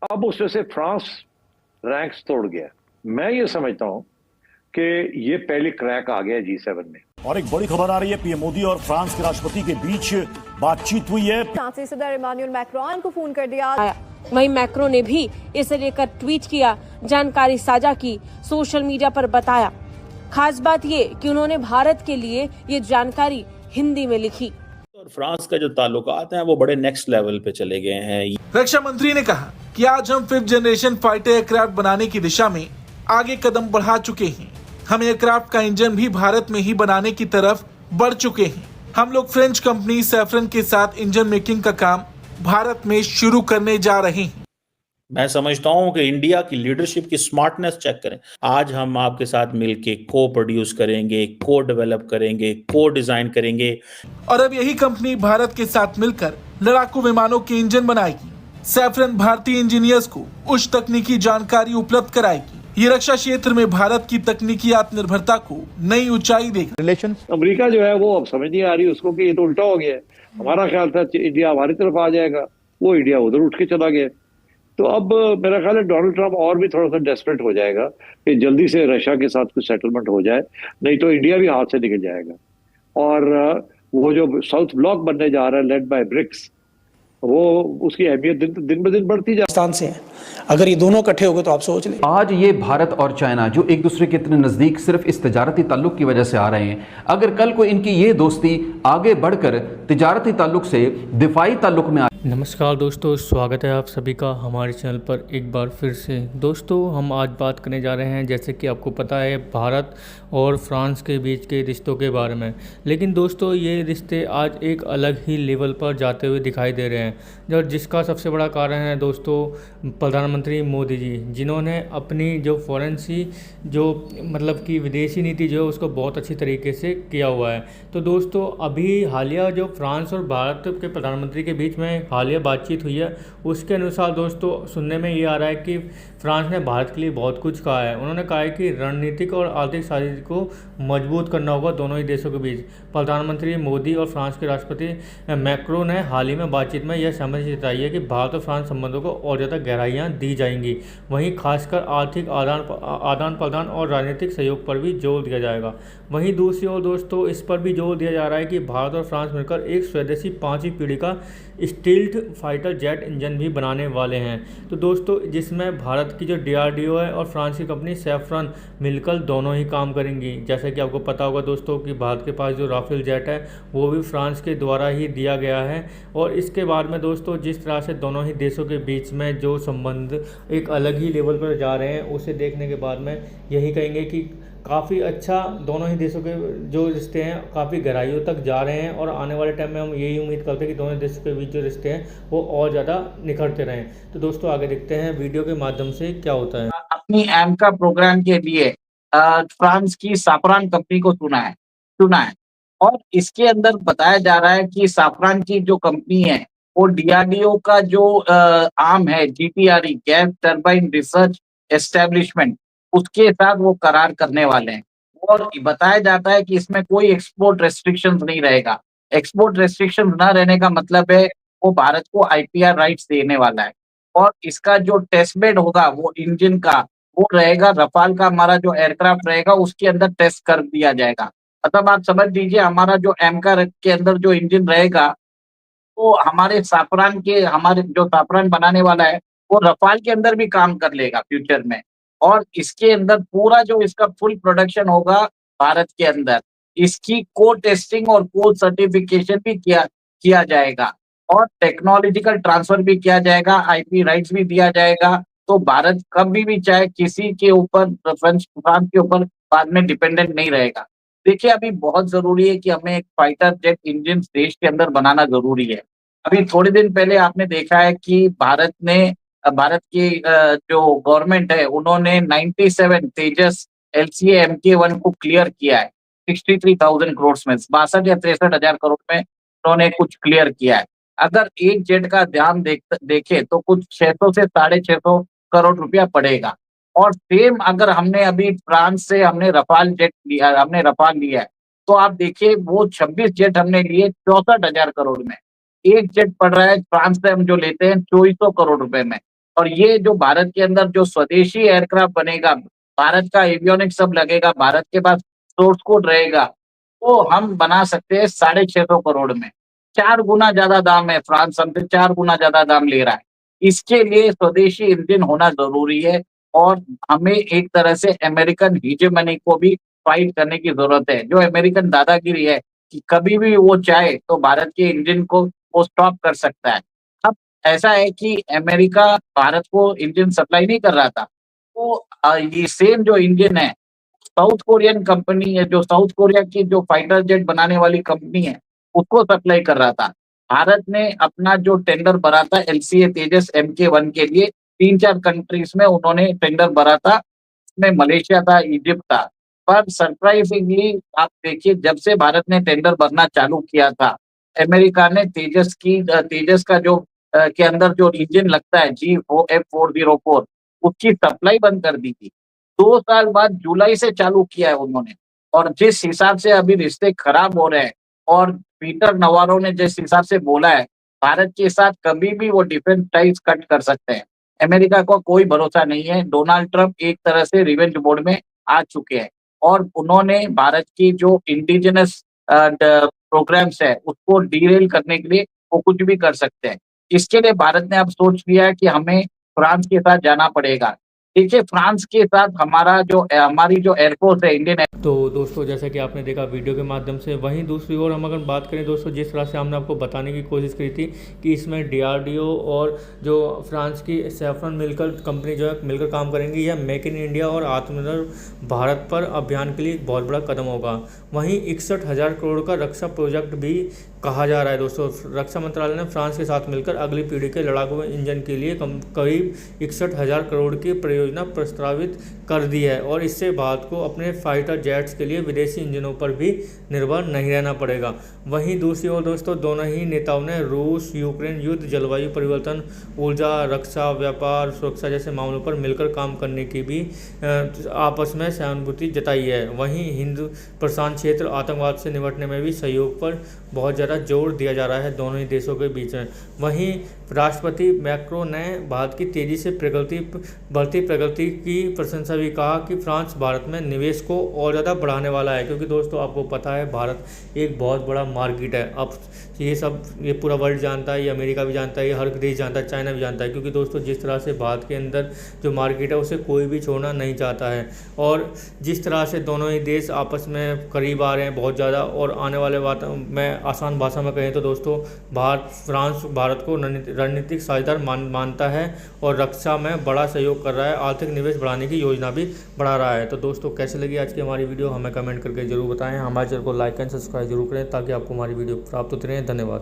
अब उसमें से फ्रांस रैंक्स तोड़ गया। मैं ये समझता हूं कि ये पहली क्रैक आ गया G7 में। और एक बड़ी खबर आ रही है, पीएम मोदी और फ्रांस के राष्ट्रपति के बीच बातचीत हुई है। फ्रांसीसी सदर इमानुएल मैक्रोन को फोन कर दिया। वहीं मैक्रो ने भी इसे लेकर ट्वीट किया, जानकारी साझा की, सोशल मीडिया पर बताया। खास बात ये कि उन्होंने भारत के लिए ये जानकारी हिंदी में लिखी। और फ्रांस का जो ताल्लुकात हैं वो बड़े नेक्स्ट लेवल पे चले गए हैं। रक्षा मंत्री ने कहा कि आज हम 5th जनरेशन फाइटर एयरक्राफ्ट बनाने की दिशा में आगे कदम बढ़ा चुके हैं। हम एयरक्राफ्ट का इंजन भी भारत में ही बनाने की तरफ बढ़ चुके हैं। हम लोग फ्रेंच कंपनी सैफरन के साथ इंजन मेकिंग का काम भारत में शुरू करने जा रहे हैं। मैं समझता हूं कि इंडिया की लीडरशिप की स्मार्टनेस चेक करें। आज हम आपके साथ मिलके को प्रोड्यूस करेंगे, को डेवलप करेंगे, को डिजाइन करेंगे। और अब यही कंपनी भारत के साथ मिलकर लड़ाकू विमानों के इंजन बनाएगी। सैफरन भारतीय इंजीनियर्स को उच्च तकनीकी जानकारी उपलब्ध कराएगी। ये रक्षा क्षेत्र में भारत की तकनीकी आत्मनिर्भरता को नई ऊंचाई देगा। रिलेशन अमेरिका जो है वो अब समझ नहीं आ रही उसको कि ये तो उल्टा हो गया है। हमारा ख्याल था इंडिया हमारी तरफ आ जाएगा, वो इंडिया उधर उठ के चला गया। तो अब मेरा ख्याल है डोनाल्ड ट्रंप और भी थोड़ा सा डेस्परेट हो जाएगा कि जल्दी से रशिया के साथ कुछ सेटलमेंट हो जाए, नहीं तो इंडिया भी हाथ से निकल जाएगा। और वो जो साउथ ब्लॉक बनने जा रहा है लेड बाय ब्रिक्स, वो उसकी अहमियत दिन ब दिन बढ़ती जा पाकिस्तान से है। अगर ये दोनों इकट्ठे हो गए तो आप सोच लें। आज ये भारत और चाइना जो एक दूसरे के इतने नजदीक सिर्फ इस तिजारती ताल्लुक की वजह से आ रहे हैं, अगर कल को इनकी ये दोस्ती आगे बढ़कर तिजारती ताल्लुक से दिफाई ताल्लुक में नमस्कार दोस्तों, स्वागत है आप सभी का हमारे चैनल पर एक बार फिर से। दोस्तों हम आज बात करने जा रहे हैं, जैसे कि आपको पता है, भारत और फ्रांस के बीच के रिश्तों के बारे में। लेकिन दोस्तों ये रिश्ते आज एक अलग ही लेवल पर जाते हुए दिखाई दे रहे हैं, और जिसका सबसे बड़ा कारण है दोस्तों प्रधानमंत्री मोदी जी, जिन्होंने अपनी जो फॉरेंसी जो मतलब कि विदेशी नीति जो है उसको बहुत अच्छी तरीके से किया हुआ है। तो दोस्तों अभी हालिया जो फ्रांस और भारत के प्रधानमंत्री के बीच में हालिया बातचीत हुई है, उसके अनुसार दोस्तों सुनने में ये आ रहा है कि फ्रांस ने भारत के लिए बहुत कुछ कहा है। उन्होंने कहा है कि रणनीतिक और आर्थिक साझेदारी को मजबूत करना होगा दोनों ही देशों के बीच। प्रधानमंत्री मोदी और फ्रांस के राष्ट्रपति मैक्रो ने हाल ही में बातचीत में यह सहमति जताई है कि भारत और फ्रांस संबंधों को और ज़्यादा गहराइयाँ दी जाएंगी। वहीं खासकर आर्थिक आदान प्रदान और राजनीतिक सहयोग पर भी जोर दिया जाएगा। वहीं दूसरी ओर दोस्तों इस पर भी जोर दिया जा रहा है कि भारत और फ्रांस मिलकर एक स्वदेशी 5वीं पीढ़ी का स्टील्थ फाइटर जेट इंजन भी बनाने वाले हैं। तो दोस्तों जिसमें भारत की जो DRDO है और फ्रांस की कंपनी सैफरन मिलकर दोनों ही काम करेंगी। जैसे कि आपको पता होगा दोस्तों कि भारत के पास जो राफेल जेट है वो भी फ्रांस के द्वारा ही दिया गया है। और इसके बाद में दोस्तों जिस तरह से दोनों ही देशों के बीच में जो संबंध एक अलग ही लेवल पर जा रहे हैं, उसे देखने के बाद में यही कहेंगे कि काफ़ी अच्छा दोनों ही देशों के जो रिश्ते हैं काफ़ी गहराइयों तक जा रहे हैं। और आने वाले टाइम में हम यही उम्मीद करते हैं कि दोनों देशों के बीच जो रिश्ते हैं वो और ज़्यादा निखरते रहें। तो दोस्तों आगे देखते हैं वीडियो के माध्यम से क्या होता है। अपनी एमका प्रोग्राम के लिए फ्रांस की साफरान कंपनी को चुना है। और इसके अंदर बताया जा रहा है कि साफरान की जो कंपनी है वो DRDO का जो आर्म है GTRE, gas turbine research establishment, उसके साथ वो करार करने वाले हैं। और बताया जाता है कि इसमें कोई एक्सपोर्ट रेस्ट्रिक्शन नहीं रहेगा। एक्सपोर्ट रेस्ट्रिक्शन न रहने का मतलब है वो भारत को IPR राइट्स देने वाला है। और इसका जो टेस्ट बेड होगा वो इंजन का वो रहेगा, रफाल का हमारा जो एयरक्राफ्ट रहेगा उसके अंदर टेस्ट कर दिया जाएगा। मतलब आप समझ लीजिए हमारा जो एमका के अंदर जो इंजन रहेगा वो हमारे जो साफरान बनाने वाला है वो रफाल के अंदर भी काम कर लेगा फ्यूचर में। और इसके अंदर पूरा जो इसका फुल प्रोडक्शन होगा भारत के अंदर, इसकी को टेस्टिंग और को सर्टिफिकेशन भी किया जाएगा और टेक्नोलॉजिकल ट्रांसफर भी किया जाएगा, IP राइट्स भी दिया जाएगा। तो भारत कभी भी चाहे किसी के ऊपर फ्रांस के ऊपर बाद में डिपेंडेंट नहीं रहेगा। देखिए अभी बहुत जरूरी है कि हमें एक फाइटर जेट इंजन देश के अंदर बनाना जरूरी है। अभी थोड़े दिन पहले आपने देखा है कि भारत की जो गवर्नमेंट है उन्होंने 97 तेजस LCA Mk1 को क्लियर किया है 63,000 करोड़ में, 62 या 63,000 करोड़ में उन्होंने कुछ क्लियर किया है। अगर एक जेट का दाम देखे तो कुछ 600 से 650 करोड़ रुपया पड़ेगा। और सेम अगर हमने अभी फ्रांस से हमने रफाल लिया है तो आप देखिए वो 26 जेट हमने लिए 64,000 करोड़ में। एक जेट पड़ रहा है फ्रांस से हम जो लेते हैं 2400 करोड़ रुपए में। और ये जो भारत के अंदर जो स्वदेशी एयरक्राफ्ट बनेगा, भारत का एवियोनिक्स सब लगेगा, भारत के पास सोर्स कोड रहेगा, वो हम बना सकते हैं 650 करोड़ में। 4 गुना ज्यादा दाम है, फ्रांस हमसे 4 गुना ज्यादा दाम ले रहा है। इसके लिए स्वदेशी इंजन होना जरूरी है और हमें एक तरह से अमेरिकन हीजेमनी को भी फाइट करने की जरूरत है। जो अमेरिकन दादागिरी है कि कभी भी वो चाहे तो भारत के इंजन को वो स्टॉप कर सकता है। अब ऐसा है कि अमेरिका भारत को इंजन सप्लाई नहीं कर रहा था, तो ये सेम जो इंजन है साउथ कोरियन कंपनी है, जो साउथ कोरिया की जो फाइटर जेट बनाने वाली कंपनी है, उसको सप्लाई कर रहा था। भारत ने अपना जो टेंडर भरा था एलसीए तेजस MK1 के लिए 3-4 कंट्रीज में उन्होंने टेंडर भरा था, उसमें मलेशिया था, इजिप्ट था। पर सरप्राइजिंगली आप देखिए, जब से भारत ने टेंडर भरना चालू किया था, अमेरिका ने तेजस का जो के अंदर जो इंजन लगता है F404 उसकी सप्लाई बंद कर दी थी। 2 साल बाद जुलाई से चालू किया है उन्होंने। और जिस हिसाब से अभी रिश्ते खराब हो रहे हैं और पीटर नवारो ने जिस हिसाब से बोला है, भारत के साथ कभी भी वो डिफेंस टाइज कट कर सकते हैं। अमेरिका को कोई भरोसा नहीं है। डोनाल्ड ट्रंप एक तरह से रिवेंज मोड में आ चुके हैं और उन्होंने भारत की जो इंडिजिनस प्रोग्राम्स है उसको डीरेल करने के लिए वो कुछ भी कर सकते हैं। इसके लिए भारत ने अब सोच लिया है कि हमें फ्रांस के साथ जाना पड़ेगा। देखिए, फ्रांस के साथ हमारी जो एयरफोर्स है, इंडियन। तो दोस्तों, जैसा कि आपने देखा वीडियो के माध्यम से, वहीं दूसरी ओर हम अगर बात करें दोस्तों, जिस तरह से हमने आपको बताने की कोशिश की थी कि इसमें DRDO और जो फ्रांस की सैफरन मिलकर कंपनी जो है मिलकर काम करेंगी, यह मेक इन इंडिया और आत्मनिर्भर भारत पर अभियान के लिए एक बहुत बड़ा कदम होगा। वहीं 61,000 करोड़ का रक्षा प्रोजेक्ट भी कहा जा रहा है दोस्तों। रक्षा मंत्रालय ने फ्रांस के साथ मिलकर अगली पीढ़ी के लड़ाकू इंजन के लिए करीब 61,000 करोड़ की परियोजना प्रस्तावित कर दी है और इससे भारत को अपने फाइटर जेट्स के लिए विदेशी इंजनों पर भी निर्भर नहीं रहना पड़ेगा। वहीं दूसरी ओर दोस्तों, दोनों ही नेताओं ने रूस यूक्रेन युद्ध, जलवायु परिवर्तन, ऊर्जा, रक्षा, व्यापार, सुरक्षा जैसे मामलों पर मिलकर काम करने की भी आपस में सहानुभूति जताई है। वहीं हिंद प्रशांत क्षेत्र, आतंकवाद से निपटने में भी सहयोग पर बहुत ज़्यादा जोर दिया जा रहा है दोनों ही देशों के बीच में। वहीं राष्ट्रपति मैक्रो ने भारत की तेज़ी से बढ़ती प्रगति की प्रशंसा भी कहा कि फ्रांस भारत में निवेश को और ज़्यादा बढ़ाने वाला है, क्योंकि दोस्तों आपको पता है भारत एक बहुत बड़ा मार्केट है। अब ये पूरा वर्ल्ड जानता है, ये अमेरिका भी जानता है, ये हर देश जानता है, चाइना भी जानता है, क्योंकि दोस्तों जिस तरह से भारत के अंदर जो मार्केट है उसे कोई भी छोड़ना नहीं चाहता है। और जिस तरह से दोनों ही देश आपस में करीब आ रहे हैं बहुत ज़्यादा, और आने वाले बात में आसान भाषा में कहें तो दोस्तों फ्रांस भारत को रणनीतिक साझेदार मानता है और रक्षा में बड़ा सहयोग कर रहा है, आर्थिक निवेश बढ़ाने की योजना भी बढ़ा रहा है। तो दोस्तों, कैसे लगी आज की हमारी वीडियो हमें कमेंट करके जरूर बताएं। हमारे चैनल को लाइक एंड सब्सक्राइब जरूर करें ताकि आपको हमारी वीडियो प्राप्त होती रहे। धन्यवाद।